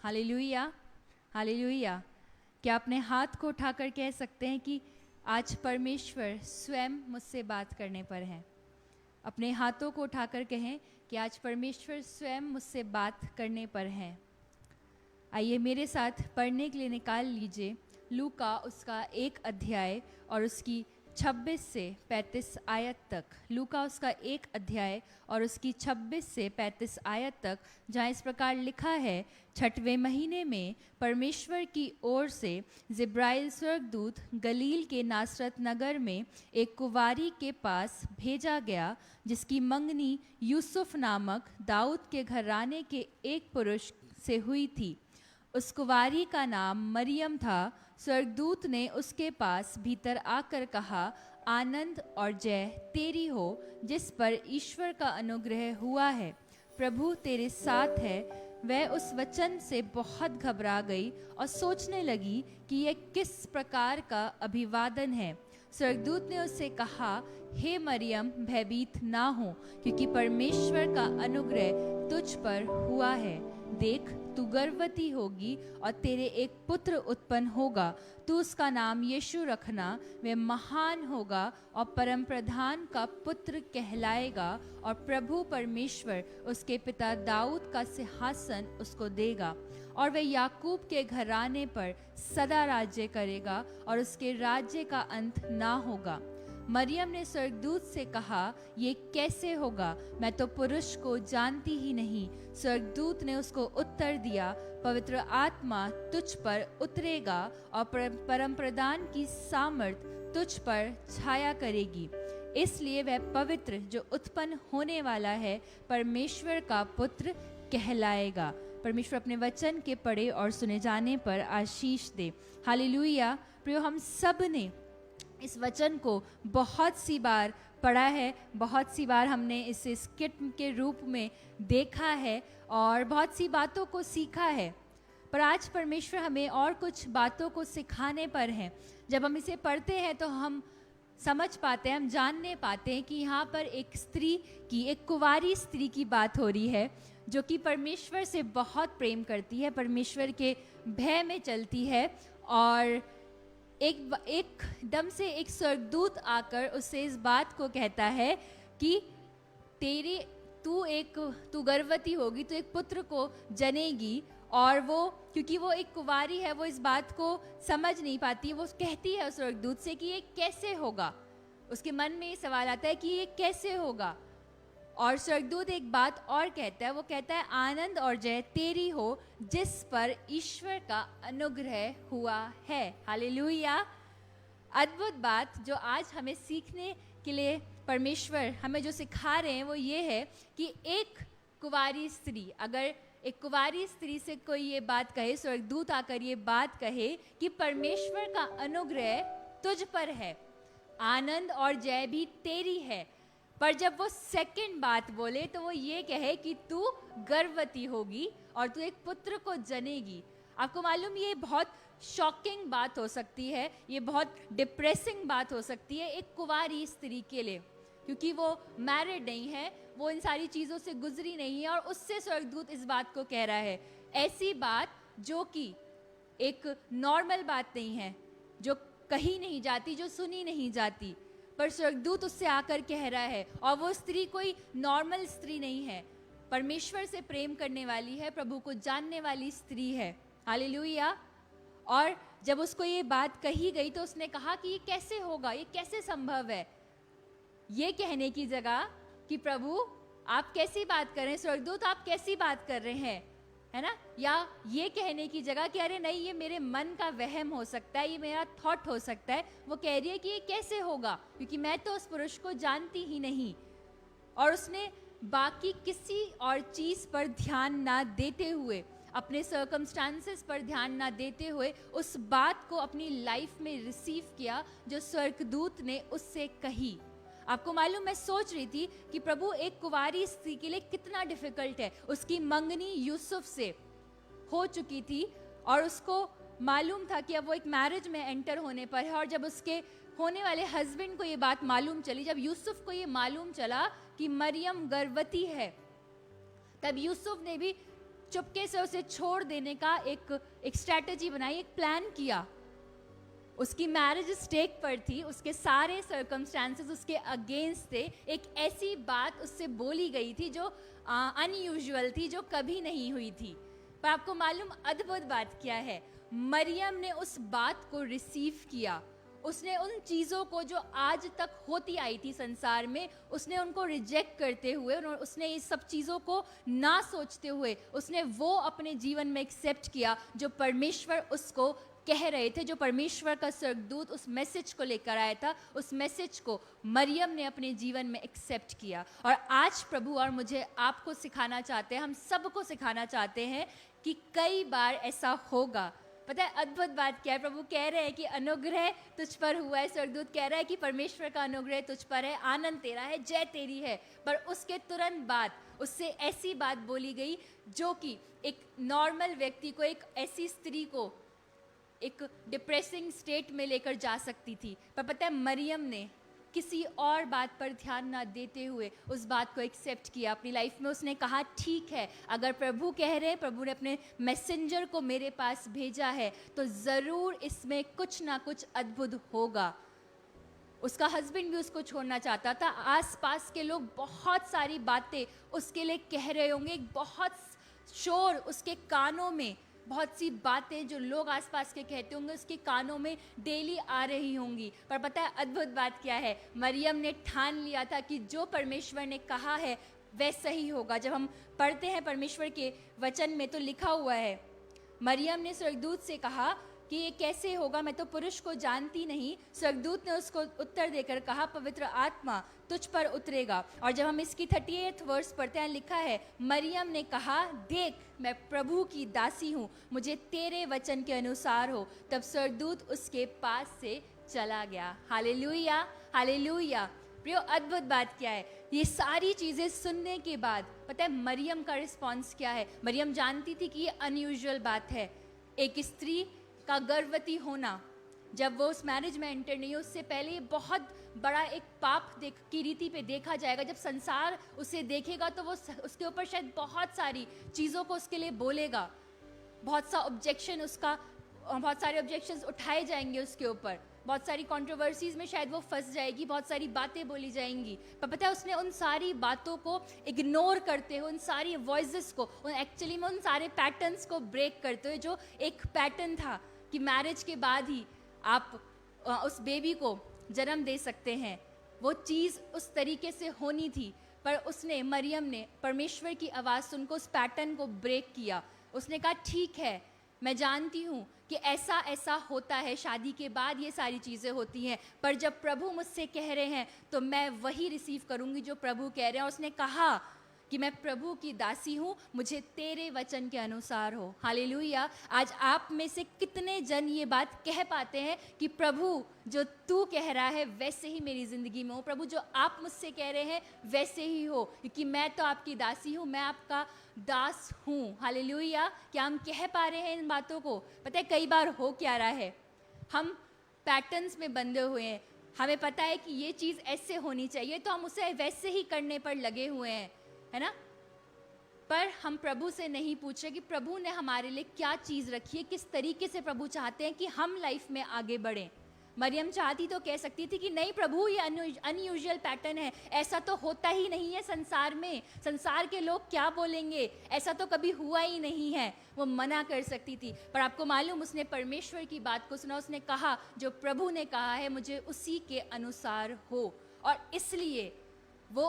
Hallelujah, hallelujah. क्या अपने हाथ को उठाकर कह सकते हैं कि आज परमेश्वर स्वयं मुझसे बात करने पर है? अपने हाथों को उठाकर कहें कि आज परमेश्वर स्वयं मुझसे बात करने पर है। आइए मेरे साथ पढ़ने के लिए निकाल लीजिए लूका उसका 1 अध्याय और उसकी 26 से 35 आयत तक। लूका उसका 1 अध्याय और उसकी 26 से 35 आयत तक, जहाँ इस प्रकार लिखा है, 6वें महीने में परमेश्वर की ओर से जिब्राइल स्वर्गदूत गलील के नासरत नगर में एक कुंवारी के पास भेजा गया, जिसकी मंगनी यूसुफ नामक दाऊद के घराने के एक पुरुष से हुई थी। उस कुंवारी का नाम मरियम था। स्वर्गदूत ने उसके पास भीतर आकर कहा, आनंद और जय तेरी हो, जिस पर ईश्वर का अनुग्रह हुआ है, प्रभु तेरे साथ है। वह उस वचन से बहुत घबरा गई और सोचने लगी कि यह किस प्रकार का अभिवादन है। स्वर्गदूत ने उससे कहा, हे मरियम, भयभीत ना हो, क्योंकि परमेश्वर का अनुग्रह तुझ पर हुआ है। देख, तू गर्भवती होगी और तेरे एक पुत्र उत्पन्न होगा। तू उसका नाम यीशु रखना। वह महान होगा और परम प्रधान का पुत्र कहलाएगा, और प्रभु परमेश्वर उसके पिता दाऊद का सिंहासन उसको देगा, और वह याकूब के घराने पर सदा राज्य करेगा, और उसके राज्य का अंत ना होगा। मरियम ने स्वर्गदूत से कहा, ये कैसे होगा? मैं तो पुरुष को जानती ही नहीं। स्वर्गदूत ने उसको उत्तर दिया, पवित्र आत्मा तुझ पर उतरेगा और परम प्रधान की सामर्थ तुझ पर छाया करेगी। इसलिए वह पवित्र जो उत्पन्न होने वाला है परमेश्वर का पुत्र कहलाएगा। परमेश्वर अपने वचन के पढ़े और सुने जाने पर आशीष दे। हालेलुया। प्रियो, हम सब ने इस वचन को बहुत सी बार पढ़ा है, बहुत सी बार हमने इसे स्किट के रूप में देखा है और बहुत सी बातों को सीखा है। पर आज परमेश्वर हमें और कुछ बातों को सिखाने पर है। जब हम इसे पढ़ते हैं तो हम समझ पाते हैं, हम जानने पाते हैं कि यहाँ पर एक स्त्री की, एक कुंवारी स्त्री की बात हो रही है, जो कि परमेश्वर से बहुत प्रेम करती है, परमेश्वर के भय में चलती है। और एकदम से एक स्वर्गदूत आकर उससे इस बात को कहता है कि तू गर्भवती होगी, तू एक पुत्र को जनेगी। और वो, क्योंकि वो एक कुंवारी है, वो इस बात को समझ नहीं पाती। वो कहती है उस स्वर्गदूत से कि ये कैसे होगा। उसके मन में ये सवाल आता है कि ये कैसे होगा। और स्वर्गदूत एक बात और कहता है, वो कहता है, आनंद और जय तेरी हो, जिस पर ईश्वर का अनुग्रह हुआ है। हालेलुया। अद्भुत बात जो आज हमें सीखने के लिए परमेश्वर हमें जो सिखा रहे हैं वो ये है कि एक कुंवारी स्त्री, अगर एक कुंवारी स्त्री से कोई ये बात कहे, स्वर्गदूत आकर ये बात कहे कि परमेश्वर का अनुग्रह तुझ पर है, आनंद और जय भी तेरी है, पर जब वो सेकंड बात बोले तो वो ये कहे कि तू गर्भवती होगी और तू एक पुत्र को जनेगी। आपको मालूम, ये बहुत शॉकिंग बात हो सकती है, ये बहुत डिप्रेसिंग बात हो सकती है एक कुंवारी स्त्री के लिए, क्योंकि वो मैरिड नहीं है, वो इन सारी चीज़ों से गुजरी नहीं है। और उससे स्वर्गदूत इस बात को कह रहा है, ऐसी बात जो कि एक नॉर्मल बात नहीं है, जो कही नहीं जाती, जो सुनी नहीं जाती, पर स्वर्गदूत उससे आकर कह रहा है। और वो स्त्री कोई नॉर्मल स्त्री नहीं है, परमेश्वर से प्रेम करने वाली है, प्रभु को जानने वाली स्त्री है। हालेलुया। और जब उसको ये बात कही गई तो उसने कहा कि ये कैसे होगा, ये कैसे संभव है। ये कहने की जगह कि प्रभु आप कैसी बात कर रहे हैं, स्वर्गदूत आप कैसी बात कर रहे हैं, है ना, या ये कहने की जगह कि अरे नहीं, ये मेरे मन का वहम हो सकता है, ये मेरा थॉट हो सकता है, वो कह रही है कि ये कैसे होगा, क्योंकि मैं तो उस पुरुष को जानती ही नहीं। और उसने बाकी किसी और चीज़ पर ध्यान ना देते हुए, अपने सर्कमस्टांसेस पर ध्यान ना देते हुए, उस बात को अपनी लाइफ में रिसीव किया जो स्वर्गदूत ने उससे कही। आपको मालूम, मैं सोच रही थी कि प्रभु एक कुंवारी स्त्री के लिए कितना डिफिकल्ट है। उसकी मंगनी यूसुफ से हो चुकी थी और उसको मालूम था कि अब वो एक मैरिज में एंटर होने पर है। और जब उसके होने वाले हस्बैंड को ये बात मालूम चली, जब यूसुफ को ये मालूम चला कि मरियम गर्भवती है, तब यूसुफ ने भी चुपके से उसे छोड़ देने का एक स्ट्रैटेजी बनाई, एक प्लान किया। उसकी मैरिज स्टेक पर थी, उसके सारे सर्कमस्टांसेस उसके अगेंस्ट थे। एक ऐसी बात उससे बोली गई थी जो अनयूजुअल थी, जो कभी नहीं हुई थी। पर आपको मालूम अद्भुत बात क्या है? मरियम ने उस बात को रिसीव किया। उसने उन चीज़ों को जो आज तक होती आई थी संसार में, उसने उनको रिजेक्ट करते हुए, उसने इस सब चीज़ों को ना सोचते हुए, उसने वो अपने जीवन में एक्सेप्ट किया जो परमेश्वर उसको कह रहे थे, जो परमेश्वर का स्वर्गदूत उस मैसेज को लेकर आया था। उस मैसेज को मरियम ने अपने जीवन में एक्सेप्ट किया। और आज प्रभु और मुझे आपको सिखाना चाहते हैं, हम सबको सिखाना चाहते हैं कि कई बार ऐसा होगा। पता है अद्भुत बात क्या है? प्रभु कह रहे हैं कि अनुग्रह तुझ पर हुआ है। स्वर्गदूत कह रहा है कि परमेश्वर का अनुग्रह तुझ पर है, आनंद तेरा है, जय तेरी है। पर उसके तुरंत बाद उससे ऐसी बात बोली गई जो कि एक नॉर्मल व्यक्ति को, एक ऐसी स्त्री को एक डिप्रेसिंग स्टेट में लेकर जा सकती थी। पर पता है मरियम ने किसी और बात पर ध्यान ना देते हुए उस बात को एक्सेप्ट किया अपनी लाइफ में। उसने कहा ठीक है, अगर प्रभु कह रहे हैं, प्रभु ने अपने मैसेंजर को मेरे पास भेजा है, तो ज़रूर इसमें कुछ ना कुछ अद्भुत होगा। उसका हस्बैंड भी उसको छोड़ना चाहता था। आसपास के लोग बहुत सारी बातें उसके लिए कह रहे होंगे, बहुत शोर उसके कानों में, बहुत सी बातें जो लोग आसपास के कहते होंगे उसके कानों में डेली आ रही होंगी। पर पता है अद्भुत बात क्या है? मरियम ने ठान लिया था कि जो परमेश्वर ने कहा है वैसा ही होगा। जब हम पढ़ते हैं परमेश्वर के वचन में तो लिखा हुआ है, मरियम ने स्वर्गदूत से कहा कि ये कैसे होगा, मैं तो पुरुष को जानती नहीं। स्वर्गदूत ने उसको उत्तर देकर कहा, पवित्र आत्मा तुझ पर उतरेगा। और जब हम इसकी 38 वर्स पढ़ते हैं, लिखा है, मरियम ने कहा, देख मैं प्रभु की दासी हूँ, मुझे तेरे वचन के अनुसार हो। तब स्वर्गदूत उसके पास से चला गया। Hallelujah, hallelujah. प्रियो अद्भुत बात क्या है? ये सारी चीज़ें सुनने के बाद पता है मरियम का रिस्पॉन्स क्या है? मरियम जानती थी कि ये अनयूजुअल बात है। एक स्त्री का गर्भवती होना, जब वो उस मैरिज में एंटर नहीं हो उससे पहले, ये बहुत बड़ा एक पाप की रीति पे देखा जाएगा। जब संसार उसे देखेगा तो वो उसके ऊपर शायद बहुत सारी चीज़ों को उसके लिए बोलेगा, बहुत सारे ऑब्जेक्शंस उठाए जाएंगे उसके ऊपर, बहुत सारी कंट्रोवर्सीज में शायद वो फंस जाएगी, बहुत सारी बातें बोली जाएंगी। पर पता है उसने उन सारी बातों को इग्नोर करते हुए, उन सारी वॉइसेस को, एक्चुअली में उन सारे पैटर्न्स को ब्रेक करते हुए, जो एक पैटर्न था कि मैरिज के बाद ही आप उस बेबी को जन्म दे सकते हैं, वो चीज़ उस तरीके से होनी थी। पर उसने, मरियम ने परमेश्वर की आवाज़ सुनकर उस पैटर्न को ब्रेक किया। उसने कहा ठीक है, मैं जानती हूँ कि ऐसा ऐसा होता है, शादी के बाद ये सारी चीज़ें होती हैं, पर जब प्रभु मुझसे कह रहे हैं तो मैं वही रिसीव करूँगी जो प्रभु कह रहे हैं। और उसने कहा कि मैं प्रभु की दासी हूँ, मुझे तेरे वचन के अनुसार हो। हालेलुया। आज आप में से कितने जन ये बात कह पाते हैं कि प्रभु जो तू कह रहा है वैसे ही मेरी ज़िंदगी में हो, प्रभु जो आप मुझसे कह रहे हैं वैसे ही हो, क्योंकि मैं तो आपकी दासी हूँ, मैं आपका दास हूँ। हालेलुया। क्या हम कह पा रहे हैं इन बातों को? पता है कई बार हो क्या रहा है, हम पैटर्न्स में बंधे हुए हैं। हमें पता है कि ये चीज़ ऐसे होनी चाहिए तो हम उसे वैसे ही करने पर लगे हुए हैं, है ना? पर हम प्रभु से नहीं पूछ रहे कि प्रभु ने हमारे लिए क्या चीज़ रखी है, किस तरीके से प्रभु चाहते हैं कि हम लाइफ में आगे बढ़ें। मरियम चाहती तो कह सकती थी कि नहीं प्रभु, ये अनयूजुअल पैटर्न है, ऐसा तो होता ही नहीं है संसार में, संसार के लोग क्या बोलेंगे, ऐसा तो कभी हुआ ही नहीं है। वो मना कर सकती थी। पर आपको मालूम, उसने परमेश्वर की बात को सुना। उसने कहा जो प्रभु ने कहा है मुझे उसी के अनुसार हो, और इसलिए वो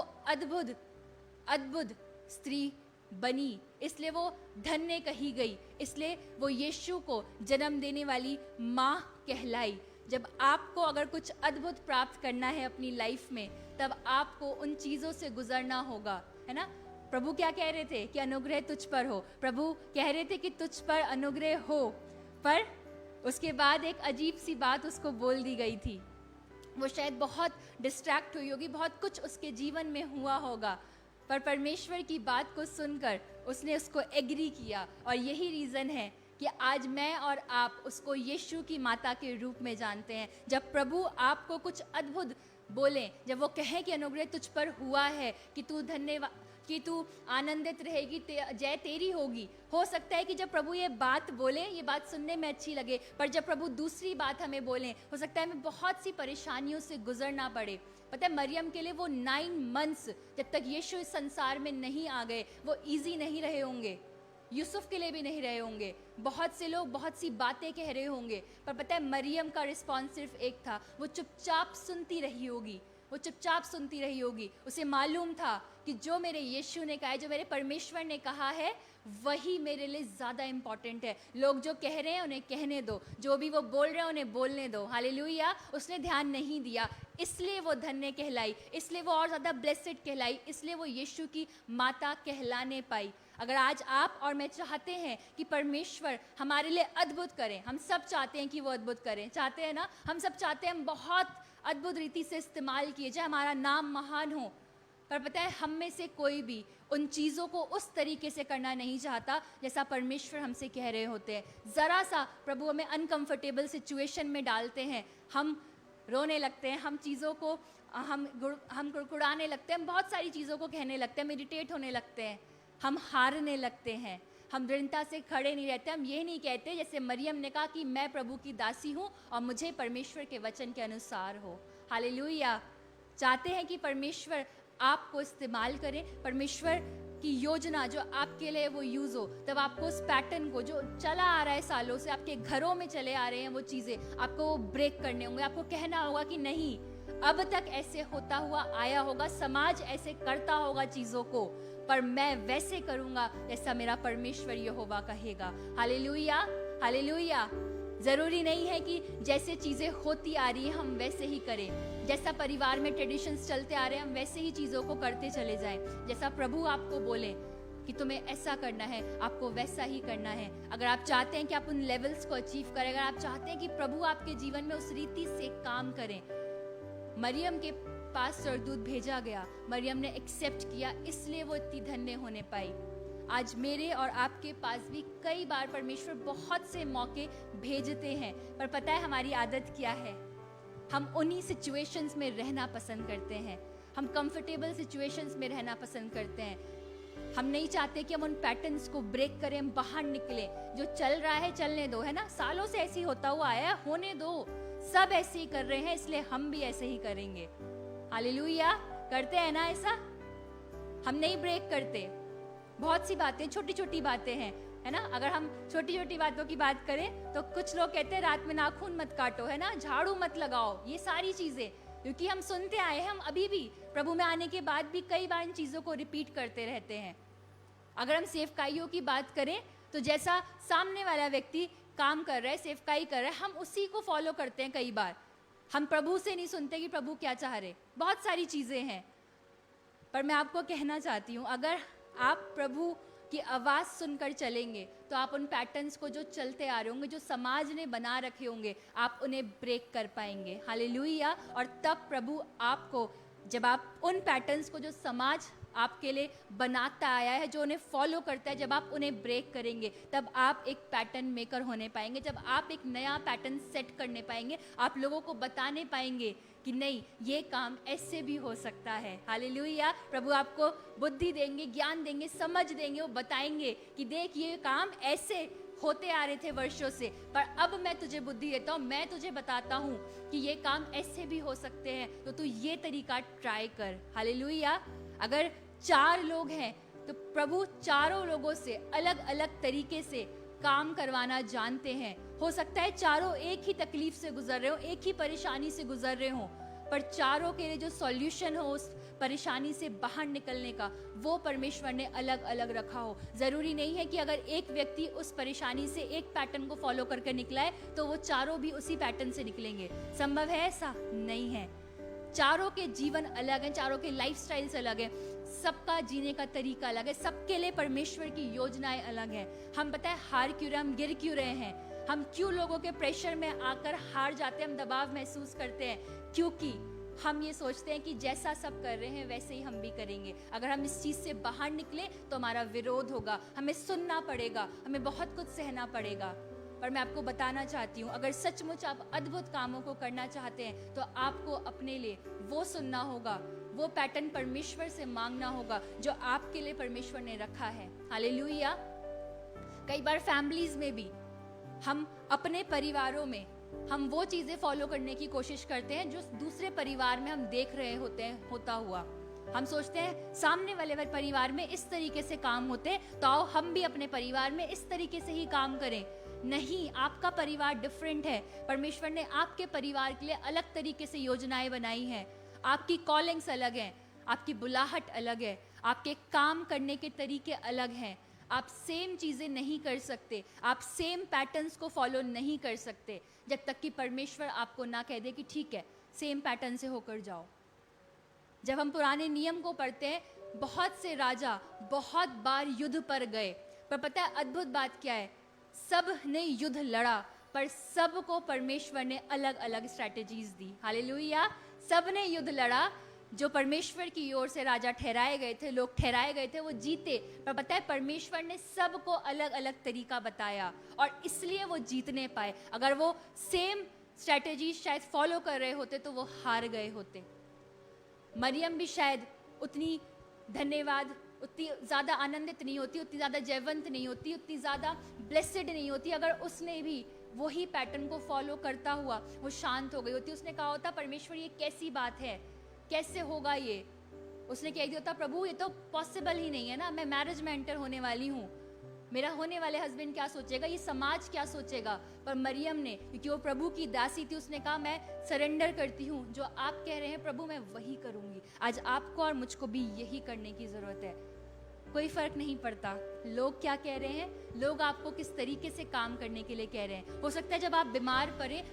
अद्भुत स्त्री बनी, इसलिए वो धन्य कही गई, इसलिए वो यीशु को जन्म देने वाली माँ कहलाई। जब आपको अगर कुछ अद्भुत प्राप्त करना है अपनी लाइफ में, तब आपको उन चीज़ों से गुजरना होगा, है ना? प्रभु क्या कह रहे थे कि अनुग्रह तुझ पर हो, प्रभु कह रहे थे कि तुझ पर अनुग्रह हो, पर उसके बाद एक अजीब सी बात उसको बोल दी गई थी। वो शायद बहुत डिस्ट्रैक्ट हुई होगी, बहुत कुछ उसके जीवन में हुआ होगा, पर परमेश्वर की बात को सुनकर उसने उसको एग्री किया। और यही रीज़न है कि आज मैं और आप उसको यीशु की माता के रूप में जानते हैं। जब प्रभु आपको कुछ अद्भुत बोलें, जब वो कहें कि अनुग्रह तुझ पर हुआ है, कि तू धन्यवाद, कि तू आनंदित रहेगी, जय तेरी होगी। हो सकता है कि जब प्रभु ये बात बोले, ये बात सुनने में अच्छी लगे, पर जब प्रभु दूसरी बात हमें बोलें, हो सकता है हमें बहुत सी परेशानियों से गुजरना पड़े। पता है मरियम के लिए वो 9 मंथ्स जब तक यीशु इस संसार में नहीं आ गए, वो इजी नहीं रहे होंगे। यूसुफ के लिए भी नहीं रहे होंगे। बहुत से लोग बहुत सी बातें कह रहे होंगे, पर पता है मरियम का रिस्पॉन्स सिर्फ एक था, वो चुपचाप सुनती रही होगी। वो चुपचाप सुनती रही होगी। उसे मालूम था कि जो मेरे यीशु ने कहा है, जो मेरे परमेश्वर ने कहा है, वही मेरे लिए ज़्यादा इम्पॉर्टेंट है। लोग जो कह रहे हैं उन्हें कहने दो, जो भी वो बोल रहे हैं उन्हें बोलने दो। हालेलुया। उसने ध्यान नहीं दिया, इसलिए वो धन्य कहलाई, इसलिए वो और ज़्यादा ब्लेसेड कहलाई, इसलिए वो यीशु की माता कहलाने पाई। अगर आज आप और मैं चाहते हैं कि परमेश्वर हमारे लिए अद्भुत करें, हम सब चाहते हैं कि वो अद्भुत करें, चाहते हैं ना, हम सब चाहते हैं हम बहुत अद्भुत रीति से इस्तेमाल किए जाए, हमारा नाम महान हो। पर पता है हम में से कोई भी उन चीज़ों को उस तरीके से करना नहीं चाहता जैसा परमेश्वर हमसे कह रहे होते हैं। ज़रा सा प्रभु हमें अनकंफर्टेबल सिचुएशन में डालते हैं, हम रोने लगते हैं, हम चीज़ों को हम कुड़कुड़ाने लगते हैं, हम बहुत सारी चीज़ों को कहने लगते हैं, मेडिटेट होने लगते हैं, हम हारने लगते हैं, हम दृढ़ता से खड़े नहीं रहते। हम ये नहीं कहते जैसे मरियम ने कहा कि मैं प्रभु की दासी हूँ और मुझे परमेश्वर के वचन के अनुसार हो। हालेलुया। चाहते हैं कि परमेश्वर आपको इस्तेमाल करें, परमेश्वर की योजना जो आपके लिए वो यूज़ हो, तब आपको उस पैटर्न को जो चला आ रहा है सालों से, आपके घरों में चले आ रहे हैं वो चीज़ें, आपको वो ब्रेक करने होंगे। आपको कहना होगा कि नहीं, अब तक ऐसे होता हुआ आया होगा, समाज ऐसे करता होगा चीज़ों को, पर मैं वैसे करूँगा जैसा मेरा परमेश्वर यहोवा कहेगा। हालेलुया। हालेलुया। ज़रूरी नहीं है कि जैसे चीज़ें होती आ रही हैं हम वैसे ही करें, जैसा परिवार में ट्रेडिशंस चलते आ रहे हैं हम वैसे ही चीज़ों को करते चले जाएं। जैसा प्रभु आपको बोले कि तुम्हें ऐसा करना है, आपको वैसा ही करना है। अगर आप चाहते हैं कि आप उन लेवल्स को अचीव करें, अगर आप चाहते हैं कि प्रभु आपके जीवन में उस रीति से काम करें, मरियम के पास स्वर्गदूत भेजा गया, मरियम ने एक्सेप्ट किया, इसलिए वो इतनी धन्य होने पाई। आज मेरे और आपके पास भी कई बार परमेश्वर बहुत से मौके भेजते हैं, पर पता है हमारी आदत क्या है? हम उन्हीं सिचुएशंस में रहना पसंद करते हैं, हम कंफर्टेबल सिचुएशंस में रहना पसंद करते हैं। हम नहीं चाहते कि हम उन पैटर्न्स को ब्रेक करें, हम बाहर निकले। जो चल रहा है चलने दो, है ना, सालों से ऐसे ही होता हुआ आया, होने दो, सब ऐसे ही कर रहे हैं, इसलिए हम भी ऐसे ही करेंगे। हालेलुया। करते हैं ना ऐसा? हम नहीं ब्रेक करते। बहुत सी बातें, छोटी छोटी बातें हैं, है ना। अगर हम छोटी छोटी बातों की बात करें तो कुछ लोग कहते हैं रात में नाखून मत काटो, है ना, झाड़ू मत लगाओ, ये सारी चीजें क्योंकि हम सुनते आए हैं, हम अभी भी प्रभु में आने के बाद भी कई बार इन चीजों को रिपीट करते रहते हैं। अगर हम सेवकाइयों की बात करें तो जैसा सामने वाला व्यक्ति काम कर रहा है, सेवकाई कर रहा है, हम उसी को फॉलो करते हैं। कई बार हम प्रभु से नहीं सुनते कि प्रभु क्या चाह रहे। बहुत सारी चीजें हैं, पर मैं आपको कहना चाहती हूँ, अगर आप प्रभु की आवाज़ सुनकर चलेंगे तो आप उन पैटर्न्स को जो चलते आ रहे होंगे, जो समाज ने बना रखे होंगे, आप उन्हें ब्रेक कर पाएंगे। हालेलुया। और तब प्रभु आपको, जब आप उन पैटर्न्स को जो समाज आपके लिए बनाता आया है, जो उन्हें फॉलो करता है, जब आप उन्हें ब्रेक करेंगे तब आप एक पैटर्न मेकर होने पाएंगे। जब आप एक नया पैटर्न सेट करने पाएंगे, आप लोगों को बताने पाएंगे कि नहीं, ये काम ऐसे भी हो सकता है। हालेलुया। प्रभु आपको बुद्धि देंगे, ज्ञान देंगे, समझ देंगे, वो बताएंगे कि देख ये काम ऐसे होते आ रहे थे वर्षों से, पर अब मैं तुझे बुद्धि देता हूँ, मैं तुझे बताता हूँ कि ये काम ऐसे भी हो सकते हैं, तो तू ये तरीका ट्राई कर। हालेलुया। अगर 4 लोग हैं तो प्रभु चारों लोगों से अलग अलग तरीके से काम करवाना जानते हैं। हो सकता है चारों एक ही तकलीफ से गुजर रहे हो, एक ही परेशानी से गुजर रहे हो, पर चारों के लिए जो सॉल्यूशन हो उस परेशानी से बाहर निकलने का, वो परमेश्वर ने अलग अलग रखा हो। ज़रूरी नहीं है कि अगर एक व्यक्ति उस परेशानी से एक पैटर्न को फॉलो करके निकला है तो वो चारों भी उसी पैटर्न से निकलेंगे। संभव है ऐसा? नहीं है। चारों के जीवन अलग हैं, चारों के लाइफस्टाइल्स अलग हैं, सबका जीने का तरीका अलग है, सबके लिए परमेश्वर की योजनाएं अलग हैं। हम पता है हार क्यों रहे, हम गिर क्यों रहे हैं, हम क्यों लोगों के प्रेशर में आकर हार जाते हैं, हम दबाव महसूस करते हैं, क्योंकि हम ये सोचते हैं कि जैसा सब कर रहे हैं वैसे ही हम भी करेंगे। अगर हम इस चीज़ से बाहर निकले तो हमारा विरोध होगा, हमें सुनना पड़ेगा, हमें बहुत कुछ सहना पड़ेगा। पर मैं आपको बताना चाहती हूँ, अगर सचमुच आप अद्भुत कामों को करना चाहते हैं तो आपको अपने लिए वो सुनना होगा, वो पैटर्न परमेश्वर से मांगना होगा जो आपके लिए परमेश्वर ने रखा है। हालेलुया। कई बार फैमिलीज में भी, हम अपने परिवारों में हम वो चीजें फॉलो करने की कोशिश करते हैं जो दूसरे परिवार में हम देख रहे होते हैं होता हुआ। हम सोचते हैं सामने वाले परिवार में इस तरीके से काम होते हैं तो आओ हम भी अपने परिवार में इस तरीके से ही काम करें। नहीं, आपका परिवार डिफरेंट है। परमेश्वर ने आपके परिवार के लिए अलग तरीके से योजनाएं बनाई हैं। आपकी कॉलिंग्स अलग हैं, आपकी बुलाहट अलग है, आपके काम करने के तरीके अलग हैं। आप सेम चीजें नहीं कर सकते, आप सेम पैटर्न्स को फॉलो नहीं कर सकते जब तक कि परमेश्वर आपको ना कह दे कि ठीक है सेम पैटर्न से होकर जाओ। जब हम पुराने नियम को पढ़ते हैं, बहुत से राजा बहुत बार युद्ध पर गए, पर पता है अद्भुत बात क्या है? सब ने युद्ध लड़ा पर सबको परमेश्वर ने अलग अलग स्ट्रैटेजीज दी। हालेलुया। सब ने युद्ध लड़ा, जो परमेश्वर की ओर से राजा ठहराए गए थे, लोग ठहराए गए थे, वो जीते। पर पता है परमेश्वर ने सबको अलग अलग तरीका बताया और इसलिए वो जीतने पाए। अगर वो सेम स्ट्रैटेजी शायद फॉलो कर रहे होते तो वो हार गए होते। मरियम भी शायद उतनी धन्यवाद, उतनी ज़्यादा आनंदित नहीं होती, उतनी ज़्यादा जयवंत नहीं होती, उतनी ज़्यादा ब्लेसेड नहीं होती अगर उसने भी वही पैटर्न को फॉलो करता हुआ वो शांत हो गई होती। उसने कहा होता परमेश्वर ये कैसी बात है, कैसे होगा ये? उसने कह दिया होता प्रभु ये तो पॉसिबल ही नहीं है ना, मैं मैरिज में एंटर होने वाली हूँ, मेरा होने वाले हस्बैंड क्या सोचेगा, ये समाज क्या सोचेगा? पर मरियम ने, क्योंकि वो प्रभु की दासी थी, उसने कहा मैं सरेंडर करती हूँ, जो आप कह रहे हैं प्रभु मैं वही करूँगी। आज आपको और मुझको भी यही करने की ज़रूरत है। कोई फर्क नहीं पड़ता लोग क्या कह रहे हैं, लोग आपको किस तरीके से काम करने के लिए कह रहे हैं। हो सकता है जब आप बीमार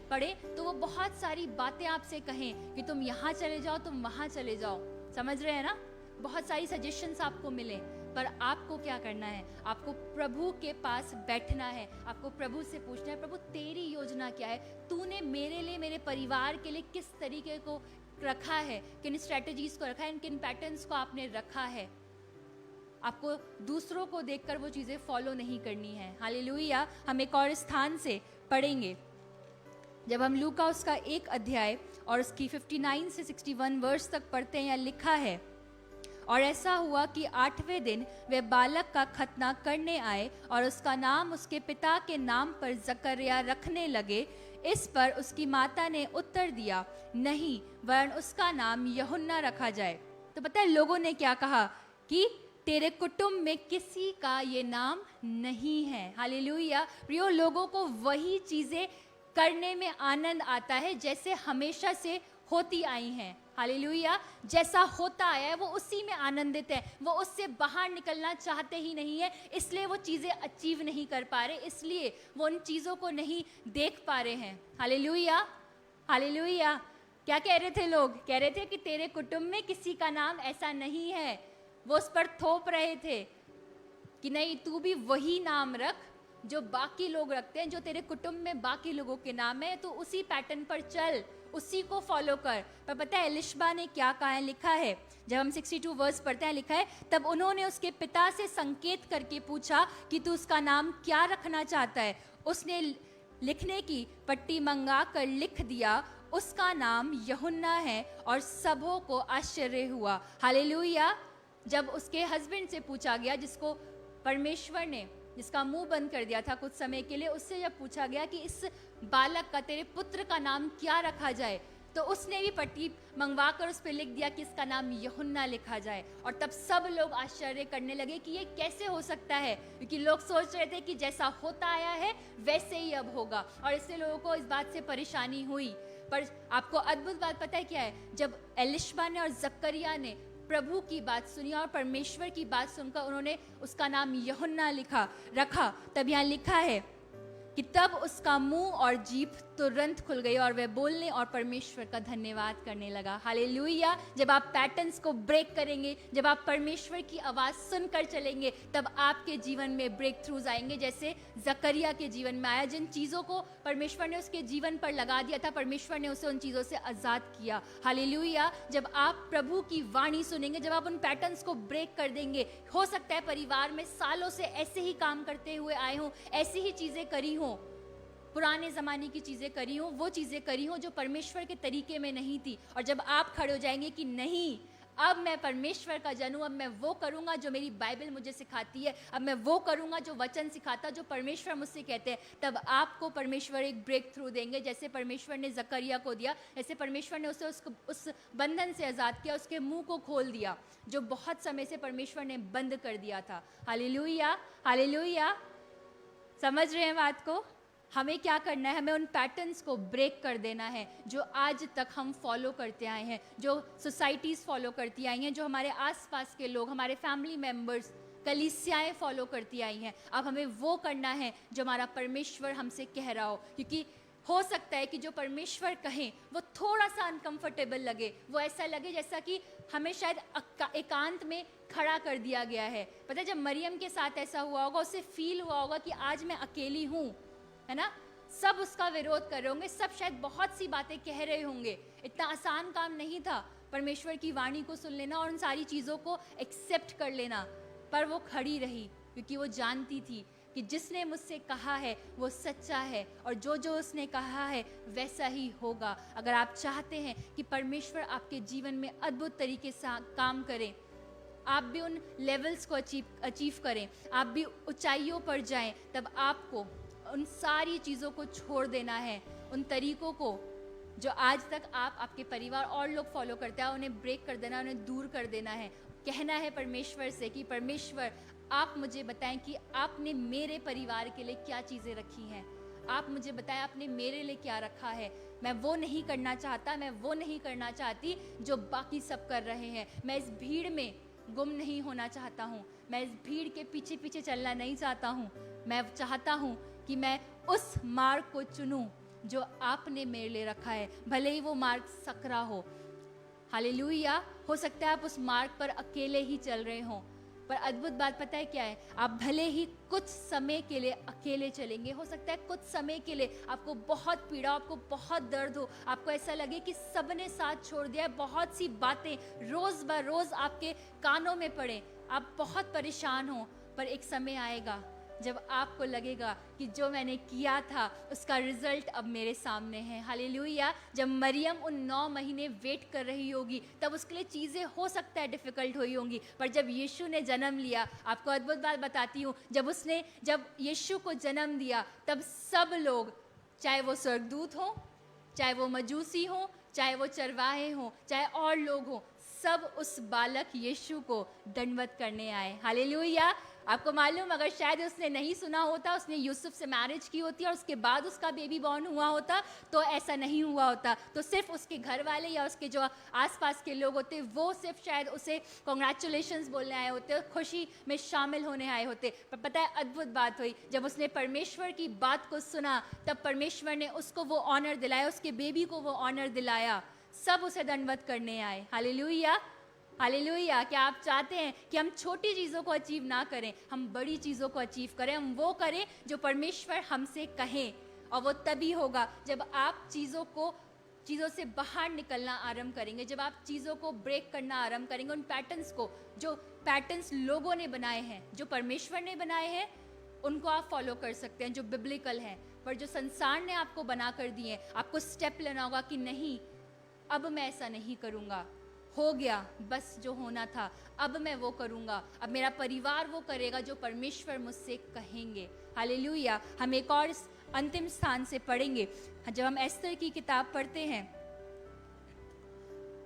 पड़े तो वो बहुत सारी बातें आपसे कहें कि तुम यहाँ चले जाओ, तुम वहाँ चले जाओ, समझ रहे हैं ना? बहुत सारी सजेशंस आपको मिले, पर आपको क्या करना है? आपको प्रभु के पास बैठना है, आपको प्रभु से पूछना है प्रभु तेरी योजना क्या है, तूने मेरे लिए, मेरे परिवार के लिए किस तरीके को रखा है, किन स्ट्रैटेजीज को रखा है, किन पैटर्न्स को आपने रखा है। आपको दूसरों को देखकर वो चीज़ें फॉलो नहीं करनी है। हालेलुया। हम एक और स्थान से पढ़ेंगे, जब हम लूका उसका 1 अध्याय और उसकी 59 से 61 वर्ष तक पढ़ते हैं, यहाँ लिखा है और ऐसा हुआ कि 8वें दिन वे बालक का खतना करने आए और उसका नाम उसके पिता के नाम पर जकरिया रखने लगे। इस पर उसकी माता ने उत्तर दिया, नहीं, वरन उसका नाम यूहन्ना रखा जाए। तो पता है लोगों ने क्या कहा कि तेरे कुटुंब में किसी का ये नाम नहीं है। हालेलुया। प्रियो, लोगों को वही चीजें करने में आनंद आता है जैसे हमेशा से होती आई हैं। हालेलुया। जैसा होता आया है वो उसी में आनंदित है, वो उससे बाहर निकलना चाहते ही नहीं है, इसलिए वो चीज़ें अचीव नहीं कर पा रहे, इसलिए वो उन चीज़ों को नहीं देख पा रहे हैं। हालेलुया। हालेलुया। क्या कह रहे थे लोग? कह रहे थे कि तेरे कुटुंब में किसी का नाम ऐसा नहीं है। वो उस पर थोप रहे थे कि नहीं, तू भी वही नाम रख जो बाकी लोग रखते हैं, जो तेरे कुटुंब में बाकी लोगों के नाम है, तो उसी पैटर्न पर चल, उसी को फॉलो कर। पर पता है एलिशबा ने क्या कहा है? लिखा है, जब हम 62 वर्स पढ़ते हैं, लिखा है तब उन्होंने उसके पिता से संकेत करके पूछा कि तू उसका नाम क्या रखना चाहता है। उसने लिखने की पट्टी मंगा कर लिख दिया, उसका नाम यूहन्ना है, और सबों को आश्चर्य हुआ। हालेलुया। जब उसके हस्बैंड से पूछा गया, जिसको परमेश्वर ने, जिसका मुंह बंद कर दिया था कुछ समय के लिए, उससे जब पूछा गया कि इस बालक का, तेरे पुत्र का नाम क्या रखा जाए, तो उसने भी पट्टी मंगवा कर उस पर लिख दिया कि इसका नाम यूहन्ना लिखा जाए। और तब सब लोग आश्चर्य करने लगे कि ये कैसे हो सकता है, क्योंकि लोग सोच रहे थे कि जैसा होता आया है वैसे ही अब होगा, और इससे लोगों को इस बात से परेशानी हुई। पर आपको अद्भुत बात पता है क्या है? जब एलिशबा ने और जकरिया ने प्रभु की बात सुनी और परमेश्वर की बात सुनकर उन्होंने उसका नाम यूहन्ना रखा, तब यहाँ लिखा है कि तब उसका मुंह और जीभ तुरंत खुल गई और वह बोलने और परमेश्वर का धन्यवाद करने लगा। हालेलुया। जब आप पैटर्न्स को ब्रेक करेंगे, जब आप परमेश्वर की आवाज़ सुनकर चलेंगे, तब आपके जीवन में ब्रेक थ्रूज आएंगे, जैसे जकरिया के जीवन में आया। जिन चीज़ों को परमेश्वर ने उसके जीवन पर लगा दिया था, परमेश्वर ने उसे उन चीज़ों से आज़ाद किया। हालेलुया। जब आप प्रभु की वाणी सुनेंगे, जब आप उन पैटर्न्स को ब्रेक कर देंगे, हो सकता है परिवार में सालों से ऐसे ही काम करते हुए आए हों, ऐसी ही चीज़ें करी हों, पुराने ज़माने की चीज़ें करी हूँ, वो चीज़ें करी हूँ जो परमेश्वर के तरीके में नहीं थी। और जब आप खड़े हो जाएंगे कि नहीं, अब मैं परमेश्वर का जन हूँ, अब मैं वो करूँगा जो मेरी बाइबल मुझे सिखाती है, अब मैं वो करूँगा जो वचन सिखाता, जो परमेश्वर मुझसे कहते हैं, तब आपको परमेश्वर एक ब्रेक थ्रू देंगे। जैसे परमेश्वर ने जकरिया को दिया, ऐसे परमेश्वर ने उसे उस बंधन से आज़ाद किया, उसके मुंह को खोल दिया जो बहुत समय से परमेश्वर ने बंद कर दिया था। Hallelujah, hallelujah. समझ रहे हैं बात को? हमें क्या करना है? हमें उन पैटर्न्स को ब्रेक कर देना है जो आज तक हम फॉलो करते आए हैं, जो सोसाइटीज़ फॉलो करती आई हैं, जो हमारे आसपास के लोग, हमारे फैमिली मेम्बर्स, कलीसियाएँ फॉलो करती आई हैं। अब हमें वो करना है जो हमारा परमेश्वर हमसे कह रहा हो, क्योंकि हो सकता है कि जो परमेश्वर कहें वो थोड़ा सा अनकंफर्टेबल लगे, वो ऐसा लगे जैसा कि हमें शायद एकांत में खड़ा कर दिया गया है। पता है, जब मरियम के साथ ऐसा हुआ होगा, उसे फील हुआ होगा कि आज मैं अकेली हूँ, है ना? सब उसका विरोध कर रहे होंगे, सब शायद बहुत सी बातें कह रहे होंगे। इतना आसान काम नहीं था परमेश्वर की वाणी को सुन लेना और उन सारी चीज़ों को एक्सेप्ट कर लेना, पर वो खड़ी रही क्योंकि वो जानती थी कि जिसने मुझसे कहा है वो सच्चा है और जो जो उसने कहा है वैसा ही होगा। अगर आप चाहते हैं कि परमेश्वर आपके जीवन में अद्भुत तरीके से काम करें, आप भी उन लेवल्स को अचीव करें, आप भी ऊंचाइयों पर जाएं, तब आपको उन सारी चीज़ों को छोड़ देना है, उन तरीकों को जो आज तक आप, आपके परिवार और लोग फॉलो करते हैं, उन्हें ब्रेक कर देना, उन्हें दूर कर देना है। कहना है परमेश्वर से कि परमेश्वर, आप मुझे बताएं कि आपने मेरे परिवार के लिए क्या चीज़ें रखी हैं, आप मुझे बताएं आपने मेरे लिए क्या रखा है। मैं वो नहीं करना चाहता, मैं वो नहीं करना चाहती जो बाकी सब कर रहे हैं। मैं इस भीड़ में गुम नहीं होना चाहता हूँ, मैं इस भीड़ के पीछे पीछे चलना नहीं चाहता हूँ। मैं चाहता हूँ कि मैं उस मार्ग को चुनूं जो आपने मेरे लिए रखा है, भले ही वो मार्ग सकरा हो। हालेलुया। हो सकता है आप उस मार्ग पर अकेले ही चल रहे हों, पर अद्भुत बात पता है क्या है? आप भले ही कुछ समय के लिए अकेले चलेंगे, हो सकता है कुछ समय के लिए आपको बहुत पीड़ा, आपको बहुत दर्द हो, आपको ऐसा लगे कि सबने साथ छोड़ दिया है, बहुत सी बातें रोज़ ब रोज़ आपके कानों में पड़े, आप बहुत परेशान हो, पर एक समय आएगा जब आपको लगेगा कि जो मैंने किया था उसका रिजल्ट अब मेरे सामने है। हालेलुया। जब मरियम उन 9 महीने वेट कर रही होगी, तब उसके लिए चीज़ें हो सकता है डिफ़िकल्ट हुई होंगी, पर जब यीशु ने जन्म लिया, आपको अद्भुत बात बताती हूँ, जब यीशु को जन्म दिया, तब सब लोग, चाहे वो स्वर्गदूत हो, चाहे वो मजूसी हो, चाहे वो चरवाहे हो, चाहे और लोग हो, सब उस बालक यीशु को दंडवत करने आए। हालेलुया। आपको मालूम, अगर शायद उसने नहीं सुना होता, उसने यूसुफ से मैरिज की होती और उसके बाद उसका बेबी बॉर्न हुआ होता, तो ऐसा नहीं हुआ होता। तो सिर्फ उसके घर वाले या उसके जो आसपास के लोग होते, वो सिर्फ शायद उसे कॉन्ग्रेचुलेशंस बोलने आए होते, खुशी में शामिल होने आए होते। पर पता है अद्भुत बात हुई, जब उसने परमेश्वर की बात को सुना, तब परमेश्वर ने उसको वो ऑनर दिलाया, उसके बेबी को वो ऑनर दिलाया। सब उसे दंडवत करने आए। Hallelujah, hallelujah. क्या आप चाहते हैं कि हम छोटी चीज़ों को अचीव ना करें, हम बड़ी चीज़ों को अचीव करें, हम वो करें जो परमेश्वर हमसे कहें, और वो तभी होगा जब आप चीज़ों से बाहर निकलना आरंभ करेंगे, जब आप चीज़ों को ब्रेक करना आरंभ करेंगे, उन पैटर्न्स को, जो पैटर्न्स लोगों ने बनाए हैं, जो परमेश्वर ने बनाए हैं, उनको आप फॉलो कर सकते हैं, जो बिब्लिकल हैं। पर जो संसार ने आपको बना कर दिए हैं, आपको स्टेप लेना होगा कि नहीं, अब मैं ऐसा नहीं करूँगा, हो गया बस जो होना था, अब मैं वो करूँगा, अब मेरा परिवार वो करेगा जो परमेश्वर मुझसे कहेंगे। हालेलुया। हम एक और अंतिम स्थान से पढ़ेंगे, जब हम एस्तर की किताब पढ़ते हैं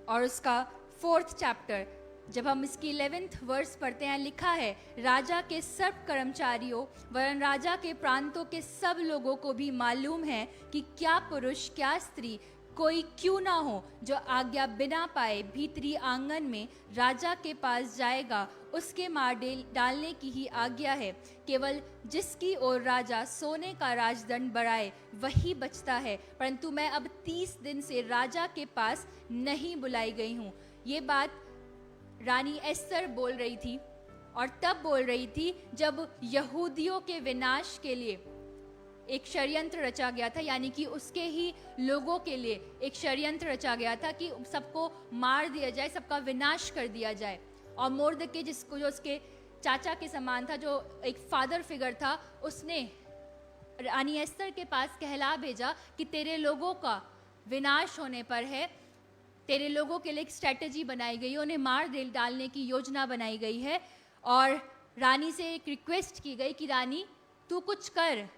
और उसका 4th चैप्टर, जब हम इसकी 11th वर्स पढ़ते हैं, लिखा है, राजा के सब कर्मचारियों वरन राजा के प्रांतों के सब लोगों को भी मालूम है कि क्या पुरुष क्या स्त्री कोई क्यों ना हो जो आज्ञा बिना पाए भीतरी आंगन में राजा के पास जाएगा, उसके मार डालने की ही आज्ञा है। केवल जिसकी ओर राजा सोने का राजदंड बढ़ाए वही बचता है, परंतु मैं अब 30 दिन से राजा के पास नहीं बुलाई गई हूँ। ये बात रानी एस्तर बोल रही थी, और तब बोल रही थी जब यहूदियों के विनाश के लिए एक षड्यंत्र रचा गया था, यानी कि उसके ही लोगों के लिए एक षड्यंत्र रचा गया था कि सबको मार दिया जाए, सबका विनाश कर दिया जाए। और मोर्दके, जिसको जो उसके चाचा के समान था, जो एक फादर फिगर था, उसने रानी एस्तर के पास कहला भेजा कि तेरे लोगों का विनाश होने पर है, तेरे लोगों के लिए एक स्ट्रेटजी बनाई गई है, उन्हें मार डालने की योजना बनाई गई है। और रानी से एक रिक्वेस्ट की गई कि रानी तू कुछ कर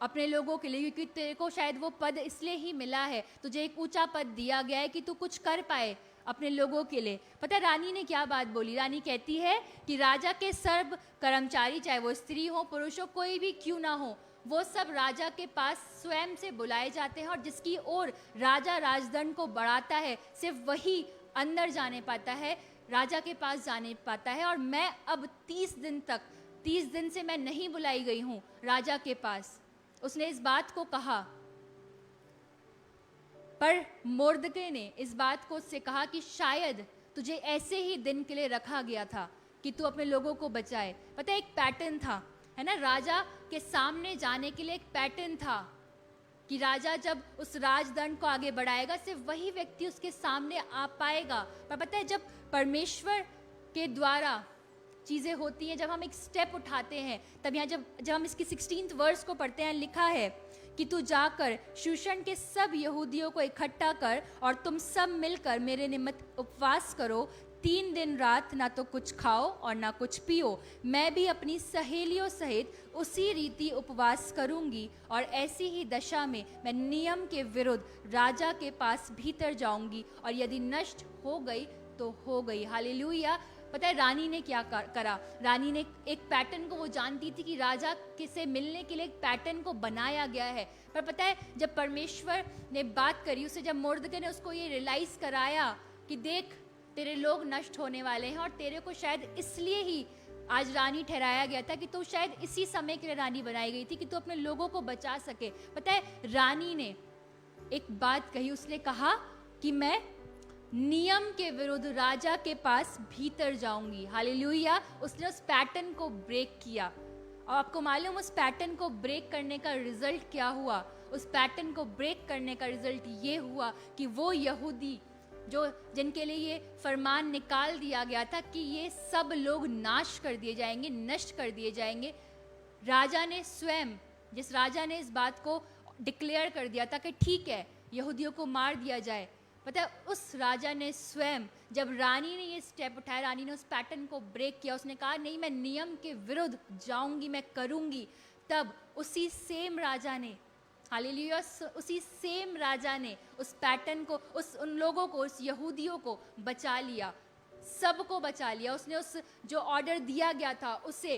अपने लोगों के लिए, क्योंकि तेरे को शायद वो पद इसलिए ही मिला है, तुझे एक ऊंचा पद दिया गया है कि तू कुछ कर पाए अपने लोगों के लिए। पता है रानी ने क्या बात बोली? रानी कहती है कि राजा के सर्व कर्मचारी, चाहे वो स्त्री हो पुरुष हो कोई भी क्यों ना हो, वो सब राजा के पास स्वयं से बुलाए जाते हैं, और जिसकी ओर राजा राजदंड को बढ़ाता है सिर्फ वही अंदर जाने पाता है, राजा के पास जाने पाता है। और मैं अब 30 दिन से मैं नहीं बुलाई गई हूँ राजा के पास। उसने इस बात को कहा, पर मोर्दकै ने इस बात को उससे कहा कि शायद तुझे ऐसे ही दिन के लिए रखा गया था कि तू अपने लोगों को बचाए। पता है एक पैटर्न था, है ना, राजा के सामने जाने के लिए एक पैटर्न था कि राजा जब उस राजदंड को आगे बढ़ाएगा सिर्फ वही व्यक्ति उसके सामने आ पाएगा। पर पता है जब परमेश्वर के द्वारा चीज़ें होती हैं, जब हम एक स्टेप उठाते हैं, तब यहाँ जब हम इसकी 16th वर्स को पढ़ते हैं, लिखा है कि तू जाकर शूशन के सब यहूदियों को इकट्ठा कर और तुम सब मिलकर मेरे निमित्त उपवास करो, 3 दिन रात ना तो कुछ खाओ और ना कुछ पियो। मैं भी अपनी सहेलियों सहित उसी रीति उपवास करूंगी, और ऐसी ही दशा में मैं नियम के विरुद्ध राजा के पास भीतर जाऊंगी, और यदि नष्ट हो गई तो हो गई। हालेलुया। पता है रानी ने क्या करा? रानी ने एक पैटर्न को, वो जानती थी कि राजा से मिलने के लिए एक पैटर्न को बनाया गया है। पर पता है जब परमेश्वर ने बात करी उसे, जब मोर्दकै ने उसको ये रियलाइज कराया कि देख तेरे लोग नष्ट होने वाले हैं, और तेरे को शायद इसलिए ही आज रानी ठहराया गया था कि तू शायद इसी समय के लिए रानी बनाई गई थी कि तू अपने लोगों को बचा सके। पता है रानी ने एक बात कही, उसने कहा कि मैं नियम के विरुद्ध राजा के पास भीतर जाऊंगी। हालेलुया। उसने उस पैटर्न को ब्रेक किया, और आपको मालूम उस पैटर्न को ब्रेक करने का रिजल्ट क्या हुआ? उस पैटर्न को ब्रेक करने का रिजल्ट ये हुआ कि वो यहूदी जो जिनके लिए ये फरमान निकाल दिया गया था कि ये सब लोग नाश कर दिए जाएंगे, नष्ट कर दिए जाएंगे, राजा ने स्वयं, जिस राजा ने इस बात को डिक्लेयर कर दिया था कि ठीक है यहूदियों को मार दिया जाए, पता है उस राजा ने स्वयं, जब रानी ने ये स्टेप उठाया, रानी ने उस पैटर्न को ब्रेक किया, उसने कहा नहीं मैं नियम के विरुद्ध जाऊंगी, मैं करूंगी, तब उसी सेम राजा ने, हालेलुया, उसी सेम राजा ने उस पैटर्न को, उन लोगों को, उस यहूदियों को बचा लिया, सबको बचा लिया। उसने उस जो ऑर्डर दिया गया था उसे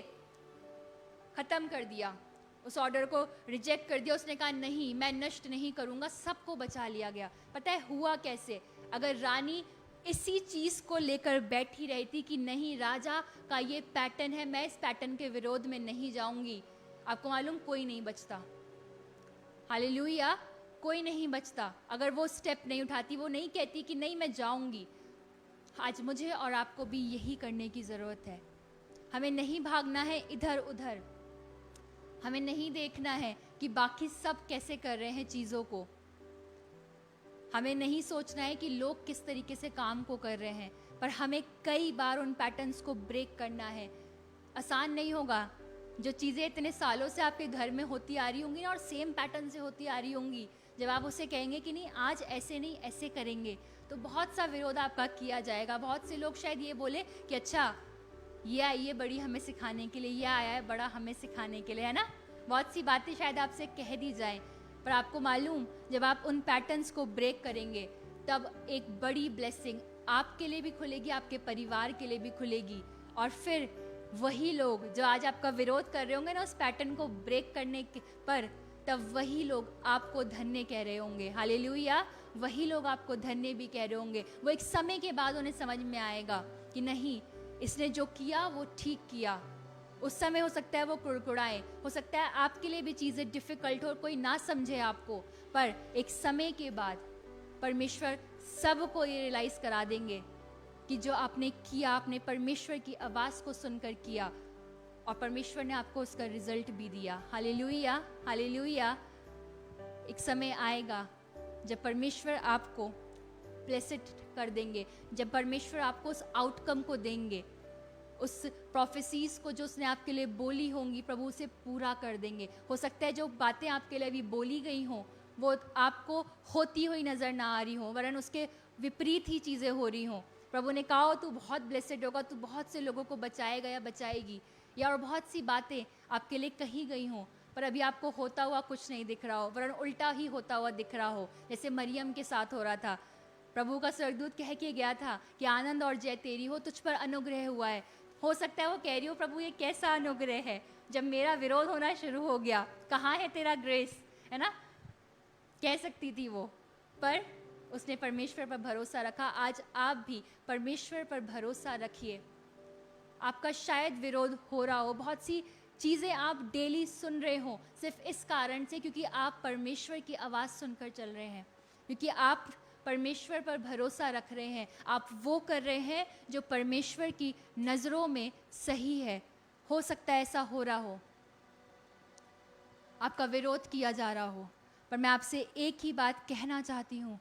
खत्म कर दिया, उस ऑर्डर को रिजेक्ट कर दिया। उसने कहा नहीं मैं नष्ट नहीं करूंगा, सबको बचा लिया गया। पता है हुआ कैसे? अगर रानी इसी चीज़ को लेकर बैठी रहती कि नहीं राजा का ये पैटर्न है, मैं इस पैटर्न के विरोध में नहीं जाऊंगी, आपको मालूम कोई नहीं बचता। हालेलुया, कोई नहीं बचता। अगर वो स्टेप नहीं उठाती, वो नहीं कहती कि नहीं मैं जाऊंगी। आज मुझे और आपको भी यही करने की ज़रूरत है। हमें नहीं भागना है इधर उधर, हमें नहीं देखना है कि बाकी सब कैसे कर रहे हैं चीज़ों को, हमें नहीं सोचना है कि लोग किस तरीके से काम को कर रहे हैं, पर हमें कई बार उन पैटर्न्स को ब्रेक करना है। आसान नहीं होगा। जो चीज़ें इतने सालों से आपके घर में होती आ रही होंगी ना, और सेम पैटर्न से होती आ रही होंगी, जब आप उसे कहेंगे कि नहीं आज ऐसे नहीं ऐसे करेंगे, तो बहुत सा विरोध आपका किया जाएगा। बहुत से लोग शायद ये बोले कि अच्छा ये आई है बड़ी हमें सिखाने के लिए, ये आया है बड़ा हमें सिखाने के लिए, है ना। बहुत सी बातें शायद आपसे कह दी जाएं, पर आपको मालूम जब आप उन पैटर्न्स को ब्रेक करेंगे तब एक बड़ी ब्लेसिंग आपके लिए भी खुलेगी, आपके परिवार के लिए भी खुलेगी। और फिर वही लोग जो आज आपका विरोध कर रहे होंगे ना उस पैटर्न को ब्रेक करने पर, तब वही लोग आपको धन्य कह रहे होंगे। हालेलुया। वही लोग आपको धन्य भी कह रहे होंगे। वो एक समय के बाद उन्हें समझ में आएगा कि नहीं इसने जो किया वो ठीक किया। उस समय हो सकता है वो कुड़कुड़ाए, हो सकता है आपके लिए भी चीज़ें डिफ़िकल्ट हो, कोई ना समझे आपको, पर एक समय के बाद परमेश्वर सबको ये रियलाइज़ करा देंगे कि जो आपने किया, आपने परमेश्वर की आवाज़ को सुनकर किया, और परमेश्वर ने आपको उसका रिजल्ट भी दिया। Hallelujah, hallelujah. एक समय आएगा जब परमेश्वर आपको ब्लेस्ड कर देंगे, जब परमेश्वर आपको उस आउटकम को देंगे, उस प्रोफेसीज को जो उसने आपके लिए बोली होंगी प्रभु उसे पूरा कर देंगे। हो सकता है जो बातें आपके लिए अभी बोली गई हों वो आपको होती हुई नज़र ना आ रही हों, वरन उसके विपरीत ही चीज़ें हो रही हों। प्रभु ने कहा हो तू बहुत ब्लेसेड होगा, तू बहुत से लोगों को बचाएगा या बचाएगी, या और बहुत सी बातें आपके लिए कही गई हों, पर अभी आपको होता हुआ कुछ नहीं दिख रहा हो, वरन उल्टा ही होता हुआ दिख रहा हो, जैसे मरियम के साथ हो रहा था। प्रभु का स्वर्गदूत कह के गया था कि आनंद और जय तेरी हो, तुझ पर अनुग्रह हुआ है। हो सकता है वो कह रही हो प्रभु ये कैसा अनुग्रह है जब मेरा विरोध होना शुरू हो गया, कहाँ है तेरा ग्रेस, है ना, कह सकती थी वो, पर उसने परमेश्वर पर भरोसा रखा। आज आप भी परमेश्वर पर भरोसा रखिए। आपका शायद विरोध हो रहा हो, बहुत सी चीज़ें आप डेली सुन रहे हो सिर्फ इस कारण से क्योंकि आप परमेश्वर की आवाज़ सुनकर चल रहे हैं, क्योंकि आप परमेश्वर पर भरोसा रख रहे हैं, आप वो कर रहे हैं जो परमेश्वर की नज़रों में सही है। हो सकता है ऐसा हो रहा हो, आपका विरोध किया जा रहा हो, पर मैं आपसे एक ही बात कहना चाहती हूँ,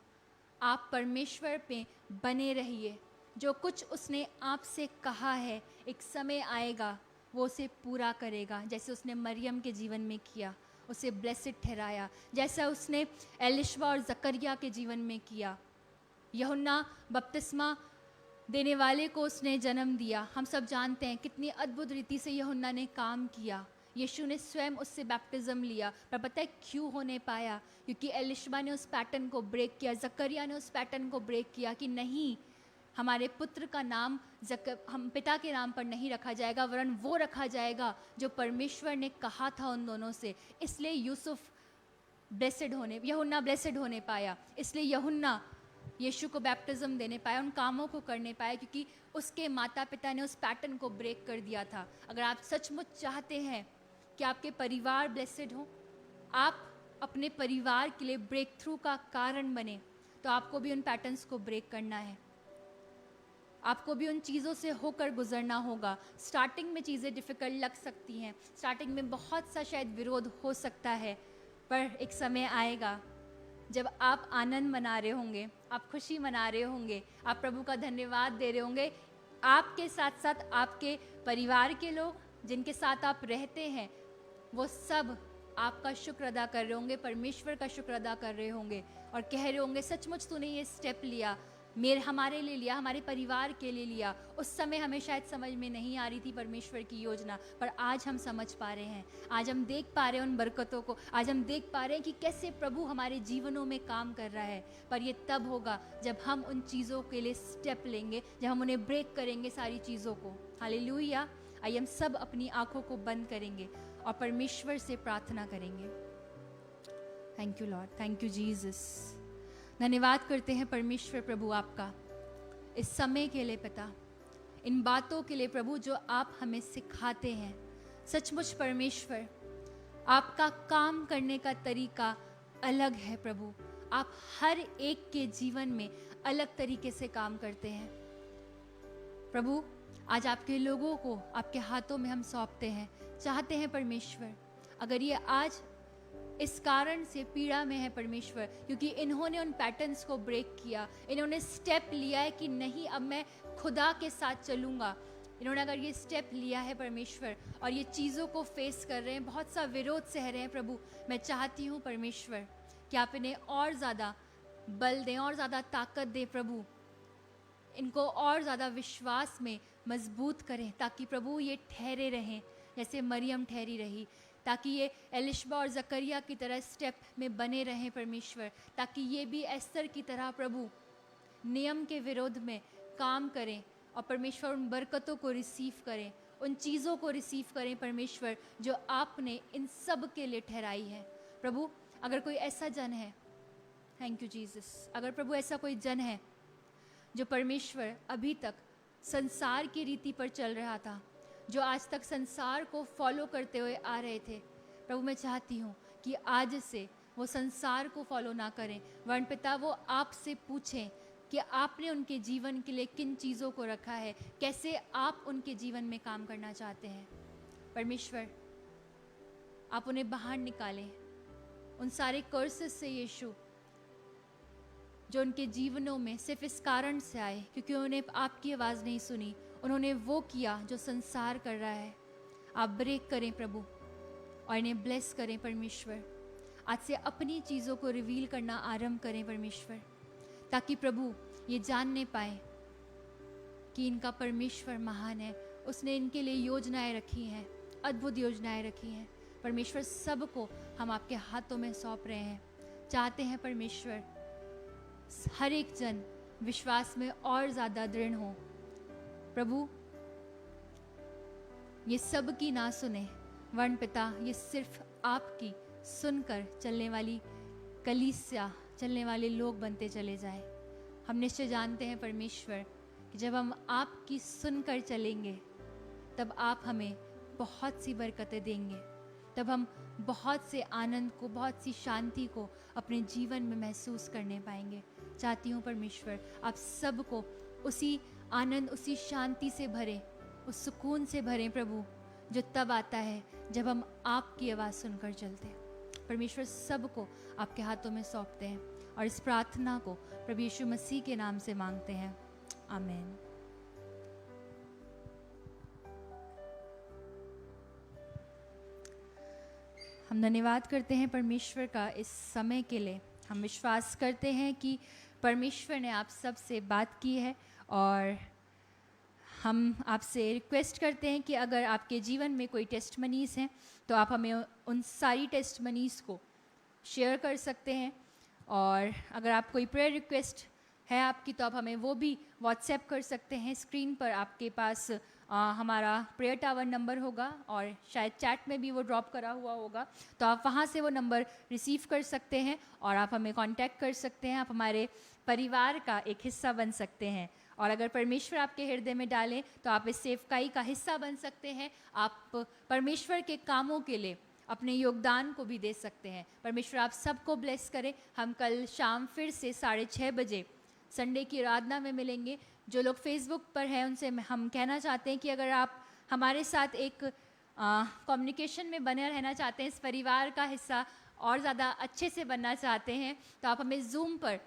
आप परमेश्वर पे बने रहिए। जो कुछ उसने आपसे कहा है एक समय आएगा वो उसे पूरा करेगा, जैसे उसने मरियम के जीवन में किया, उसे ब्लेसिड ठहराया, जैसा उसने एलिशबा और जकरिया के जीवन में किया। यूहन्ना बपतिस्मा देने वाले को उसने जन्म दिया। हम सब जानते हैं कितनी अद्भुत रीति से यूहन्ना ने काम किया। यीशु ने स्वयं उससे बैप्टिज्म लिया, पर पता है क्यों हो नहीं पाया? क्योंकि एलिशबा ने उस पैटर्न को ब्रेक किया, जकरिया ने उस पैटर्न को ब्रेक किया कि नहीं, हमारे पुत्र का नाम हम पिता के नाम पर नहीं रखा जाएगा, वरन वो रखा जाएगा जो परमेश्वर ने कहा था उन दोनों से। इसलिए यूहन्ना ब्लेसेड होने पाया, इसलिए यूहन्ना यीशु को बैप्टिज्म देने पाया, उन कामों को करने पाया, क्योंकि उसके माता पिता ने उस पैटर्न को ब्रेक कर दिया था। अगर आप सचमुच चाहते हैं कि आपके परिवार ब्लेसेड हो, आप अपने परिवार के लिए ब्रेक थ्रू का कारण बने, तो आपको भी उन पैटर्न्स को ब्रेक करना है, आपको भी उन चीज़ों से होकर गुजरना होगा। स्टार्टिंग में चीज़ें डिफ़िकल्ट लग सकती हैं, स्टार्टिंग में बहुत सा शायद विरोध हो सकता है, पर एक समय आएगा जब आप आनंद मना रहे होंगे, आप खुशी मना रहे होंगे, आप प्रभु का धन्यवाद दे रहे होंगे, आपके साथ साथ आपके परिवार के लोग जिनके साथ आप रहते हैं वो सब आपका शुक्र अदा कर रहे होंगे, परमेश्वर का शुक्र अदा कर रहे होंगे और कह रहे होंगे सचमुच तूने ये स्टेप लिया, हमारे लिए लिया, हमारे परिवार के लिए लिया। उस समय हमें शायद समझ में नहीं आ रही थी परमेश्वर की योजना, पर आज हम समझ पा रहे हैं, आज हम देख पा रहे हैं उन बरकतों को, आज हम देख पा रहे हैं कि कैसे प्रभु हमारे जीवनों में काम कर रहा है। पर ये तब होगा जब हम उन चीज़ों के लिए स्टेप लेंगे, जब हम उन्हें ब्रेक करेंगे सारी चीज़ों को। हालेलुया। आइए हम सब अपनी आंखों को बंद करेंगे और परमेश्वर से प्रार्थना करेंगे। Thank you Lord, thank you Jesus. धन्यवाद करते हैं परमेश्वर प्रभु आपका इस समय के लिए पिता, इन बातों के लिए प्रभु जो आप हमें सिखाते हैं। सचमुच परमेश्वर आपका काम करने का तरीका अलग है प्रभु, आप हर एक के जीवन में अलग तरीके से काम करते हैं। प्रभु आज आपके लोगों को आपके हाथों में हम सौंपते हैं, चाहते हैं परमेश्वर अगर ये आज इस कारण से पीड़ा में है परमेश्वर, क्योंकि इन्होंने उन पैटर्न्स को ब्रेक किया, इन्होंने स्टेप लिया है कि नहीं अब मैं खुदा के साथ चलूँगा। इन्होंने अगर ये स्टेप लिया है परमेश्वर और ये चीज़ों को फेस कर रहे हैं, बहुत सा विरोध सह रहे हैं प्रभु, मैं चाहती हूँ परमेश्वर कि आप इन्हें और ज़्यादा बल दें, और ज़्यादा ताकत दें प्रभु, इनको और ज़्यादा विश्वास में मजबूत करें, ताकि प्रभु ये ठहरे रहें जैसे मरियम ठहरी रही, ताकि ये एलिशबा और जकरिया की तरह स्टेप में बने रहें परमेश्वर, ताकि ये भी एस्तर की तरह प्रभु नियम के विरोध में काम करें और परमेश्वर उन बरकतों को रिसीव करें, उन चीज़ों को रिसीव करें परमेश्वर जो आपने इन सब के लिए ठहराई है। प्रभु अगर कोई ऐसा जन है, थैंक यू जीसस, अगर प्रभु ऐसा कोई जन है जो परमेश्वर अभी तक संसार की रीति पर चल रहा था, जो आज तक संसार को फॉलो करते हुए आ रहे थे, प्रभु मैं चाहती हूँ कि आज से वो संसार को फॉलो ना करें, वरन पिता वो आपसे पूछें कि आपने उनके जीवन के लिए किन चीज़ों को रखा है, कैसे आप उनके जीवन में काम करना चाहते हैं। परमेश्वर आप उन्हें बाहर निकालें उन सारे कर्सेस से यीशु, जो उनके जीवनों में सिर्फ इस कारण से आए क्योंकि उन्होंने आपकी आवाज़ नहीं सुनी, उन्होंने वो किया जो संसार कर रहा है। आप ब्रेक करें प्रभु और इन्हें ब्लेस करें परमेश्वर। आज से अपनी चीज़ों को रिवील करना आरंभ करें परमेश्वर, ताकि प्रभु ये जानने पाए कि इनका परमेश्वर महान है। उसने इनके लिए योजनाएं रखी हैं, अद्भुत योजनाएं रखी हैं। परमेश्वर सबको हम आपके हाथों में सौंप रहे हैं। चाहते हैं परमेश्वर हर एक जन विश्वास में और ज़्यादा दृढ़ हो। प्रभु ये सब की ना सुने वर्ण पिता, ये सिर्फ आपकी सुनकर चलने वाली कलीसिया, चलने वाले लोग बनते चले जाए। हम निश्चय जानते हैं परमेश्वर कि जब हम आपकी सुनकर चलेंगे तब आप हमें बहुत सी बरकतें देंगे, तब हम बहुत से आनंद को, बहुत सी शांति को अपने जीवन में महसूस करने पाएंगे। चाहती हूँ परमेश्वर आप सबको उसी आनंद, उसी शांति से भरें, उस सुकून से भरें प्रभु, जो तब आता है जब हम आपकी आवाज़ सुनकर चलते हैं। परमेश्वर सबको आपके हाथों में सौंपते हैं और इस प्रार्थना को प्रभु यीशु मसीह के नाम से मांगते हैं, आमीन। हम धन्यवाद करते हैं परमेश्वर का इस समय के लिए। हम विश्वास करते हैं कि परमेश्वर ने आप सब से बात की है और हम आपसे रिक्वेस्ट करते हैं कि अगर आपके जीवन में कोई टेस्टमनीज़ हैं तो आप हमें उन सारी टेस्टमनीज़ को शेयर कर सकते हैं। और अगर आप कोई प्रेयर रिक्वेस्ट है आपकी तो आप हमें वो भी व्हाट्सएप कर सकते हैं। स्क्रीन पर आपके पास हमारा प्रेयर टावर नंबर होगा और शायद चैट में भी वो ड्रॉप करा हुआ होगा, तो आप वहाँ से वो नंबर रिसीव कर सकते हैं और आप हमें कांटेक्ट कर सकते हैं। आप हमारे परिवार का एक हिस्सा बन सकते हैं और अगर परमेश्वर आपके हृदय में डालें तो आप इस सेवकाई का हिस्सा बन सकते हैं। आप परमेश्वर के कामों के लिए अपने योगदान को भी दे सकते हैं। परमेश्वर आप सबको ब्लेस करें। हम कल शाम फिर से 6:30 बजे संडे की आराधना में मिलेंगे। जो लोग फेसबुक पर हैं उनसे हम कहना चाहते हैं कि अगर आप हमारे साथ एक कम्युनिकेशन में बने रहना चाहते हैं, इस परिवार का हिस्सा और ज़्यादा अच्छे से बनना चाहते हैं, तो आप हमें ज़ूम पर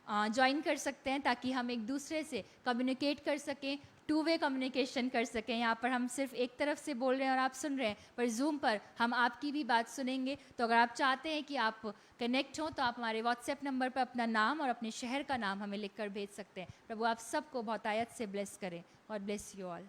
ज्वाइन कर सकते हैं ताकि हम एक दूसरे से कम्युनिकेट कर सकें, टू वे कम्युनिकेशन कर सकें। यहाँ पर हम सिर्फ एक तरफ से बोल रहे हैं और आप सुन रहे हैं, पर जूम पर हम आपकी भी बात सुनेंगे। तो अगर आप चाहते हैं कि आप कनेक्ट हों तो आप हमारे व्हाट्सएप नंबर पर अपना नाम और अपने शहर का नाम हमें लिखकर भेज सकते हैं। प्रभु आप सबको बहुतायत से ब्लेस करें। God bless you all.